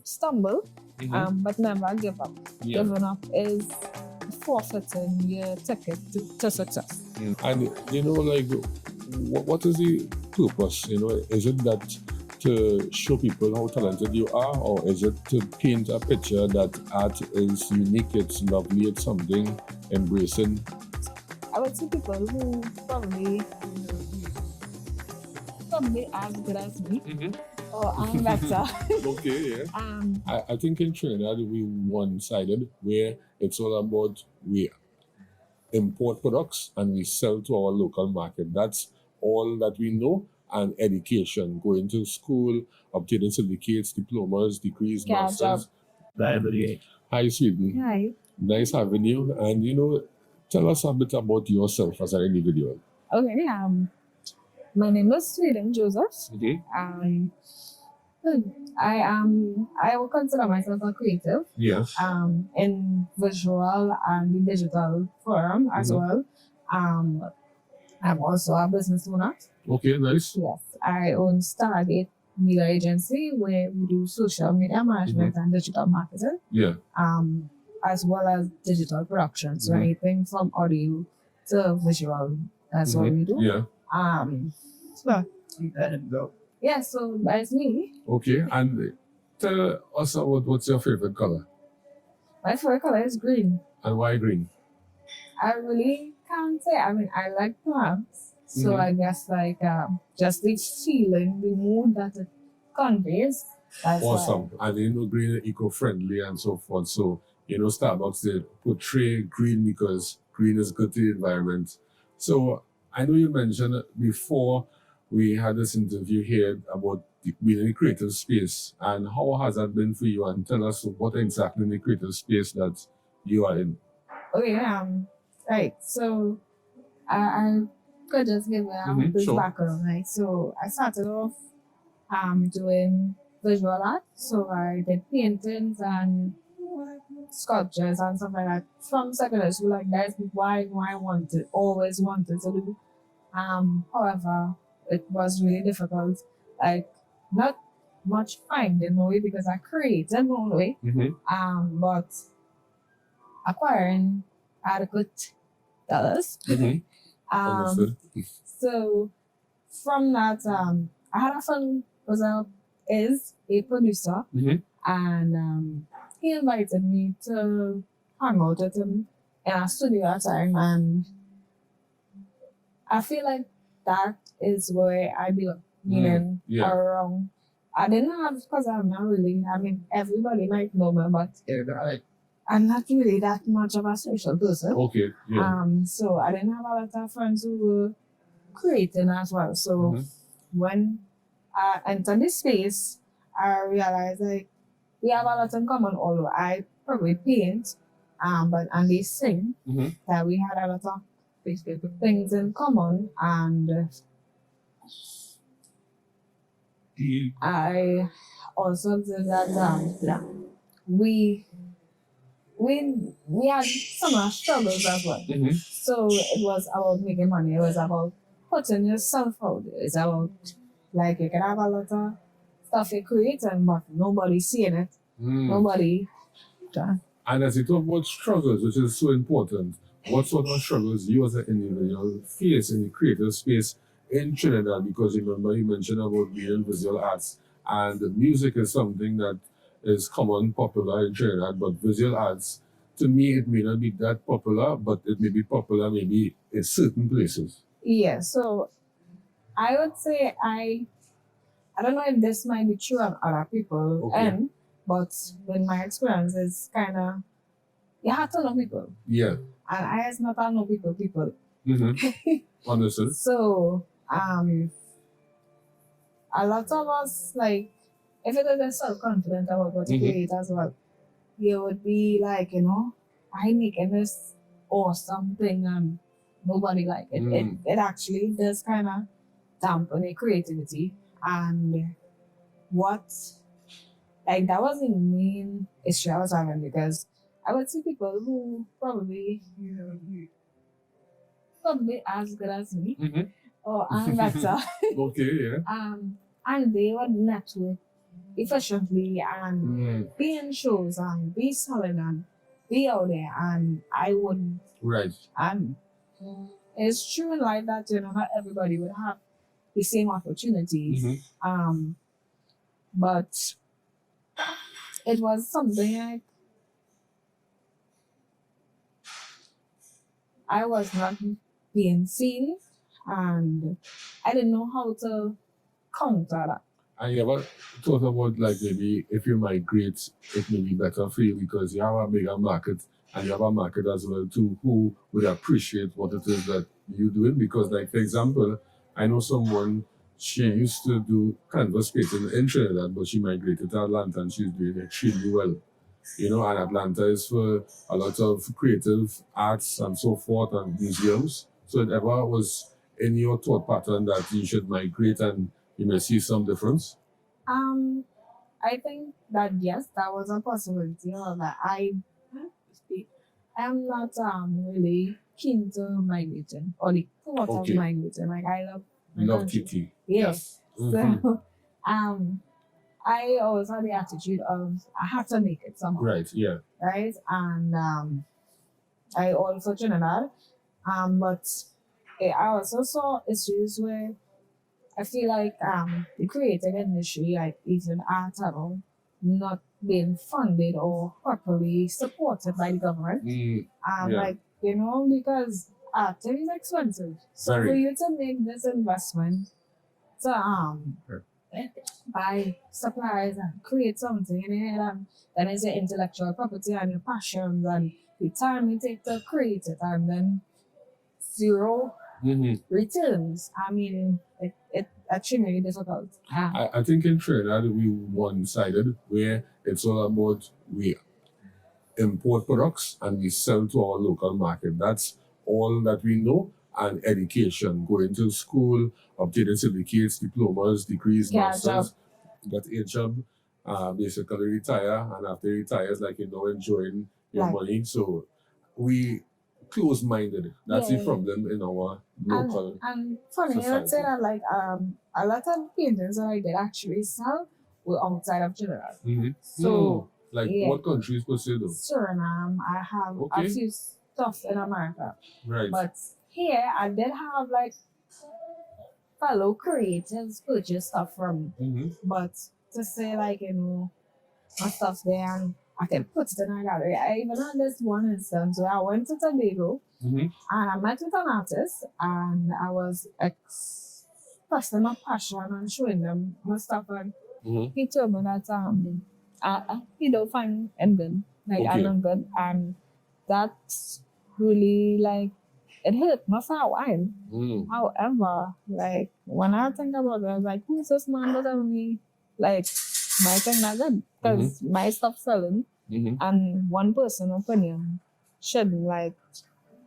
stumble, but never give up. Yeah. Giving up is forfeiting your ticket to success. And like, what is the purpose? Is it that to show people how talented you are, or is it to paint a picture that art is unique, it's lovely, it's something embracing? I would see people who probably as good as me, or I'm better. Okay, yeah. I think in Trinidad we one-sided, where it's all about we import products and we sell to our local market. That's all that we know. And education, going to school, obtaining certificates, diplomas, degrees, Get a masters. Library. Hi, sweetie. Hi. Nice having you. And tell us a bit about yourself as an individual. Okay. My name is Sweden Joseph. I will consider myself a creative. Yes. In visual and the digital form as well. I'm also a business owner. Okay, nice. Yes, I own Stargate Media Agency where we do social media management and digital marketing. Yeah. As well as digital productions, so anything from audio to visual. That's what we do. Yeah. So that's me. Okay, and tell us about what's your favorite color. My favorite color is green. And why green? I really can't say. I mean, I like plants. So I guess just the feeling, the mood that it conveys. That's awesome. And green is eco-friendly and so forth. So, Starbucks, they portray green because green is good to the environment. So I know you mentioned before we had this interview here about being in the creative space. And how has that been for you? And tell us what exactly in the creative space that you are in. Okay, right. So I could just give this background, right? So I started off doing visual art. So I did paintings and sculptures and stuff like that from secondary school. Like that's why I always wanted to do. However, it was really difficult. Like not much finding my way because I created my own way. But acquiring adequate dollars. So from that, I had a friend who is a producer, and he invited me to hang out with him in a studio at a time, and I feel like that is where I belong, meaning around. I didn't have, because I'm not really, I mean, everybody might know me, but I'm not really that much of a social person. Okay. Yeah. So I didn't have a lot of friends who were creating as well. So when I entered this space, I realized we have a lot in common. Although I probably paint, and they sing, that we had a lot of things in common, and I also observed that we had some struggles as well. So it was about making money. It was about putting yourself out there. It's about you can have a lot of stuff you create, but nobody's seeing it. Nobody. And as you talk about struggles, which is so important, what sort of struggles you as an individual face in the creative space in Trinidad? Because remember you mentioned about being in visual arts, and the music is something that is common, popular in Trinidad, but visual arts, to me, it may not be that popular, but it may be popular maybe in certain places. Yeah, so I would say I don't know if this might be true of other people, but in my experience, it's kind of, you have to know people. Yeah. And I just not know people. Understood. So, a lot of us, if it is self-confident about what you create as well, you would be I'm making this awesome thing and nobody like it. It actually does kind of dampen your creativity. And that was the main issue I was having, because I would see people who probably as good as me, or I'm better. Okay, yeah. And they would network efficiently and be in shows and be selling and be out there, and I wouldn't. Right. And it's true in life that not everybody would have the same opportunities. But it was something like I was not being seen, and I didn't know how to counter that. And you ever thought about like maybe if you migrate, it may be better for you because you have a bigger market and you have a market as well too who would appreciate what it is that you're doing. Because like for example, I know someone, she used to do canvas painting in Trinidad, but she migrated to Atlanta and she's doing extremely well. And Atlanta is for a lot of creative arts and so forth and museums. So it ever was in your thought pattern that you should migrate and you may see some difference? I think that yes, that was a possibility. That I am not really keen to migrating or the thought of migrating. Like I love TT. Yes. So I always had the attitude of I have to make it somehow. Right. Yeah. Right. And I also Trinidad. But I also saw issues where I feel like the creative industry, like even art at all, not being funded or properly supported by the government. Like, because art is expensive. So for you to make this investment to buy supplies and create something in it, and then it's your intellectual property and your passions and the time you take to create it, and then zero returns. I mean, it's extremely difficult. I think in Trinidad we one-sided where it's all about we import products and we sell to our local market. That's all that we know. And education, going to school, obtaining certificates, diplomas, degrees, masters, get a job, basically retire, and after you retire, it's like enjoying your money. So we close-minded. That's the problem in our local and funny, I would say that like a lot of paintings that I did actually sell were outside of Trinidad. So what countries per se though? Suriname, I have a few stuff in America. Right. But here I did have like fellow creatives purchase stuff from me. But to say like my stuff there and I can put it in a gallery. I even had this one instance where I went to Tobago and I met with an artist and I was expressing my passion and showing them my stuff, and he told me that he don't find anything I'm good, and that's really like it hurt me for a while. However, like when I think about it, I was like, who's this man that tell me like my thing not good? Because my stuff selling and one person opinion shouldn't like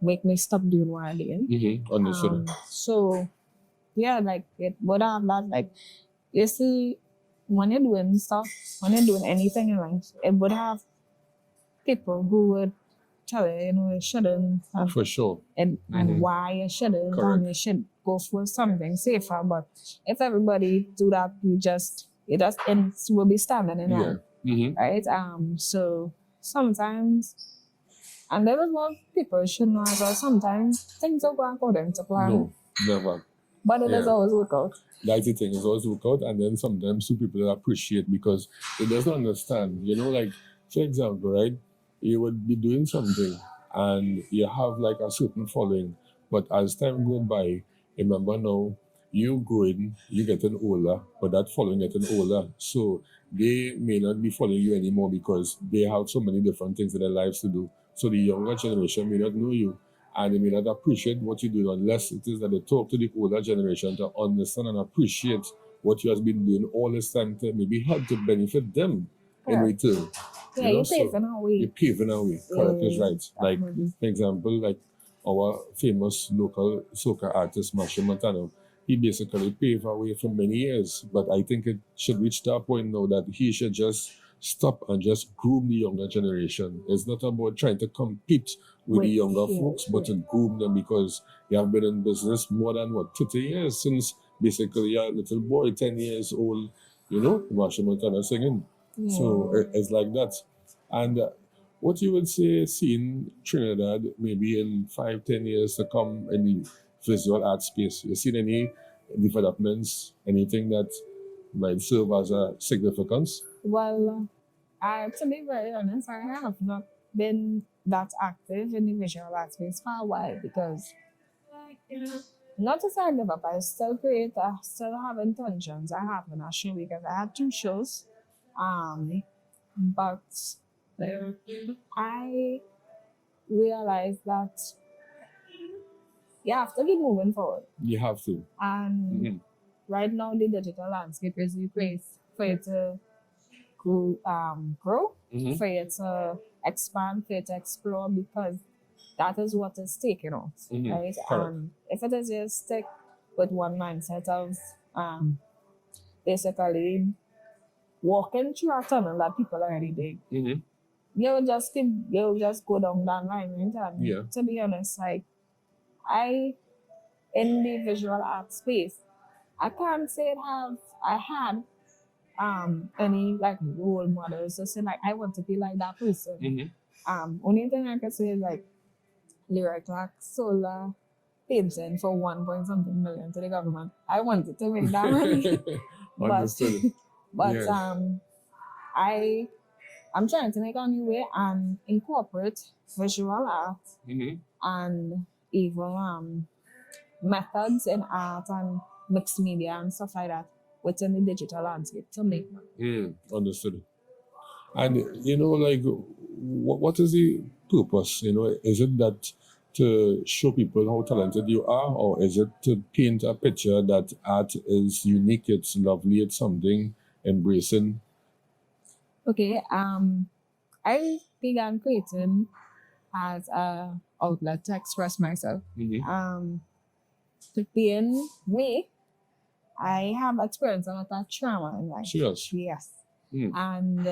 make me stop doing what I'm doing. Understood. So yeah, like it would have that like you see when you're doing stuff, when you're doing anything in life, it would have people who would tell you, you shouldn't have for sure. And why you shouldn't. Correct. And you should go for something safer. But if everybody do that, it just ends will be standing in line. Right? So sometimes, and there is what people should know as well, sometimes things don't go according to plan. No, never. But it does always work out. That's the thing, it always work out, and then sometimes two people appreciate because it doesn't understand. Like for example, right? You would be doing something and you have like a certain following, but as time goes by, remember now, you growing, you getting older, but that following getting older. So they may not be following you anymore because they have so many different things in their lives to do. So the younger generation may not know you and they may not appreciate what you do unless it is that they talk to the older generation to understand and appreciate what you have been doing all this time to maybe help to benefit them in return. Yeah, you're paving our way. You're paving our way. Correct, is right. Like, for example, like our famous local soca artist, Marshall Montano, he basically paved our way for many years. But I think it should reach that point now that he should just stop and just groom the younger generation. It's not about trying to compete with the younger folks, but to groom them because you have been in business more than 30 years since basically you're a little boy, 10 years old. Marsha Montana singing. Yeah. So it's like that. And what you would say, seeing Trinidad maybe in 5-10 years to come in the visual art space, you seen any developments, anything that might serve as a significance? Well, to be very honest, I have not been that active in the visual art space for a while because not to say I give up, I still create, I still have intentions. I have an show because I had 2 shows. But I realized that you have to keep moving forward. You have to. And right now, the digital landscape is the place for you to grow, for you to expand, for you to explore, because that is what is taking off, right? And if it is you stick with one mindset of basically walking through a tunnel that people already dig, you'll just go down that line, right? And to be honest, like in the visual art space, I can't say I had any like role models to say like I want to be like that person. Only thing I could say is like lyric like solar painting for 1 point something million to the government. I wanted to make that money. but I'm trying to make a new way and incorporate visual art and even methods in art and mixed media and stuff like that within the digital landscape to make money. Understood. And like what is the purpose? Is it that to show people how talented you are, or is it to paint a picture that art is unique, it's lovely, it's something embracing? Okay, I began creating as a outlet to express myself. To being me, I have experienced a lot of trauma in life. Yes. And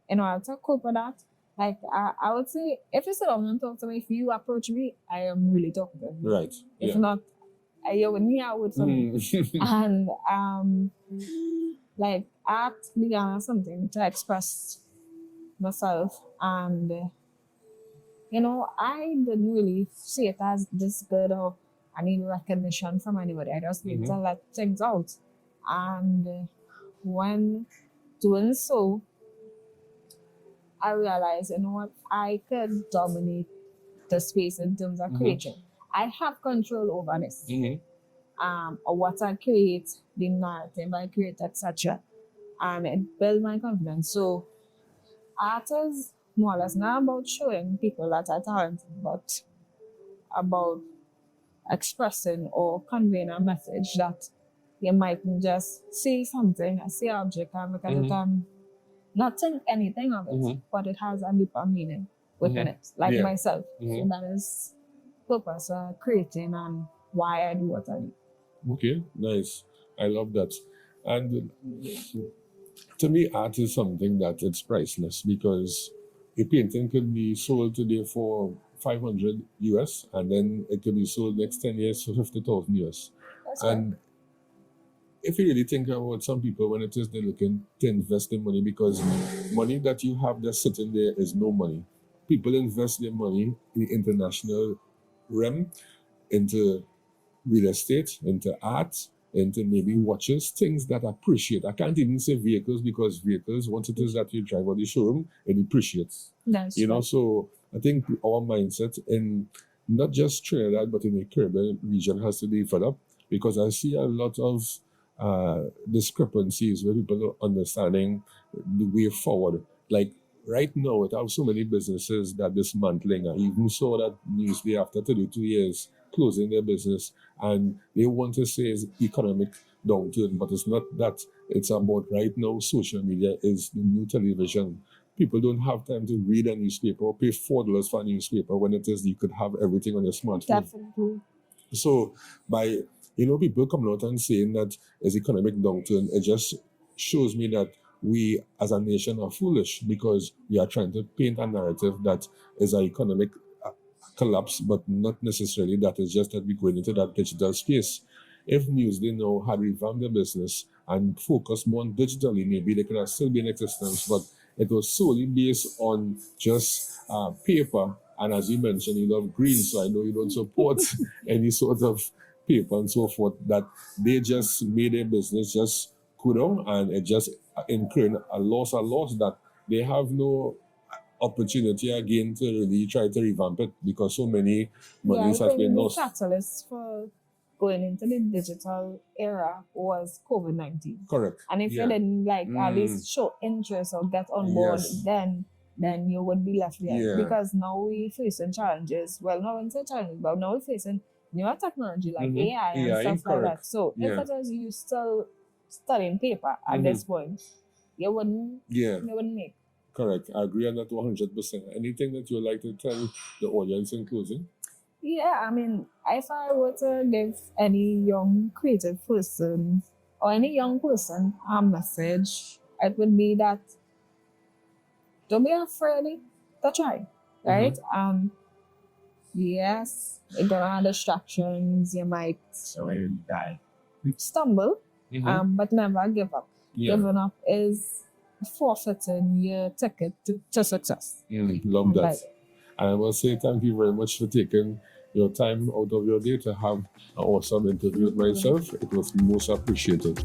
in order to cope with that, like I would say, if you sit down and talk to me, if you approach me, I am really talkative. Right. If not, you're with me, I would something. And like art began as something to express myself, and I didn't really see it as this good or I need recognition from anybody. I just need to let things out. And when doing so, I realized, what, I could dominate the space in terms of creation. I have control over this. Or what I create, the narrative I create, etc. And it built my confidence. So art is more or less not about showing people that are talented, but about expressing or conveying a message that you might just see something, see an object, and look at it and not think anything of it, but it has a deeper meaning within it, like myself. So that is purpose of creating and why I do what I do. Okay, nice. I love that. And to me, art is something that it's priceless, because a painting could be sold today for 500 US, and then it could be sold next 10 years for 50,000 US. And if you really think about some people, when it is they're looking to invest their money, because money that you have that's sitting there is no money. People invest their money in the international realm, into real estate, into art, into maybe watches, things that appreciate. I can't even say vehicles, because vehicles, once it is that you drive out the showroom, it appreciates. So I think our mindset in not just Trinidad, but in the Caribbean region has to be developed, because I see a lot of discrepancies where people are understanding the way forward. Like right now, it have so many businesses that dismantling. I even saw that news day after 32 years closing their business, and they want to say it's economic downturn, but it's not that. It's about right now, social media is the new television. People don't have time to read a newspaper or pay $4 for a newspaper, when it is you could have everything on your smartphone. Definitely. So by people coming out and saying that it's economic downturn, it just shows me that we as a nation are foolish, because we are trying to paint a narrative that is an economic collapse, but not necessarily that. It's just that we're going into that digital space. If Newsday now had revamped their business and focus more on digitally, maybe they could have still been in existence, but it was solely based on just paper. And as you mentioned, you love green, so I know you don't support any sort of paper and so forth, that they just made their business just go down, and it just incurred a loss that they have no opportunity again to really try to revamp it, because so many monies have been lost. The catalyst for going into the digital era was COVID-19. Correct. And if you didn't at least show interest or get on board, then you would be left behind. Because now we're facing challenges. Well, not even challenges, but now we're facing newer technology like AI and stuff like that. So if it was you still studying paper at this point, you wouldn't make. Correct. I agree on that 100%. Anything that you would like to tell the audience in closing? Yeah, I mean, if I were to give any young creative person or any young person a message, it would be that don't be afraid to try, right? Yes, you're gonna have distractions. You might stumble, but never give up. Giving up is forfeiting your ticket to success. Love that. And I will say thank you very much for taking your time out of your day to have an awesome interview with myself. It was most appreciated.